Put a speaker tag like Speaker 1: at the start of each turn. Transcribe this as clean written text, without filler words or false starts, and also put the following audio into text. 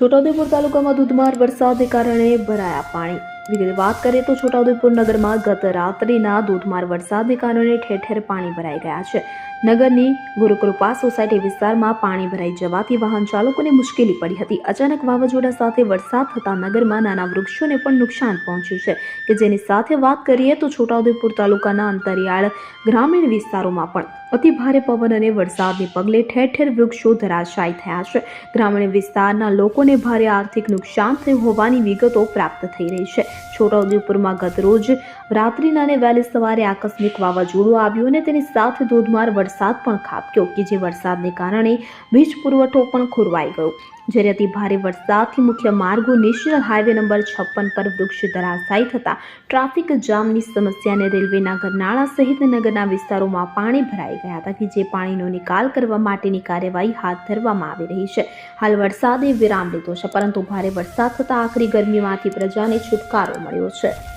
Speaker 1: છોટાઉદેપુર તાલુકામાં ધોધમાર વરસાદને કારણે ભરાયા પાણી. વિગતે વાત કરીએ તો છોટાઉદેપુર નગરમાં ગત રાત્રિના ધોધમાર વરસાદને કારણે ઠેર ઠેર પાણી ભરાઈ ગયા છે. નગરની ગુરુકૃપા સોસાયટી વિસ્તારમાં પાણી ભરાઈ જવાથી વાહન ચાલકોને મુશ્કેલી પડી હતી. અચાનક વાવાઝોડા સાથે વરસાદ થતાં નગરમાં નાના વૃક્ષોને પણ નુકસાન પહોંચ્યું છે કે જેની સાથે વાત કરીએ તો છોટાઉદેપુર તાલુકાના અંતરિયાળ ગ્રામીણ વિસ્તારોમાં પણ અતિ ભારે પવન અને વરસાદને પગલે ઠેર ઠેર વૃક્ષો ધરાશાયી થયા છે. ગ્રામીણ વિસ્તારના લોકોને ભારે આર્થિક નુકસાન થયું હોવાની વિગતો પ્રાપ્ત થઈ રહી છે. છોટાઉદેપુરમાં ગત રોજ રાત્રિના અને વહેલી સવારે આકસ્મિક વાવાઝોડું આવ્યું અને તેની સાથે ધોધમાર વરસાદ પણ ખાબક્યો કે જે વરસાદને કારણે વીજ પુરવઠો પણ ખોરવાઈ ગયો. જ્યારે અતિ ભારે વરસાદથી મુખ્ય માર્ગો નેશનલ હાઈવે નંબર 56 પર વૃક્ષ ધરાશાયી થતા ટ્રાફિક જામની સમસ્યા અને રેલવેના ગરનાળા સહિત નગરના વિસ્તારોમાં પાણી ભરાઈ ગયા હતા કે જે પાણીનો નિકાલ કરવા માટેની કાર્યવાહી હાથ ધરવામાં આવી રહી છે. હાલ વરસાદે વિરામ લીધો છે પરંતુ ભારે વરસાદ થતાં આકરી ગરમીમાંથી પ્રજાને છુટકારો મળ્યો છે.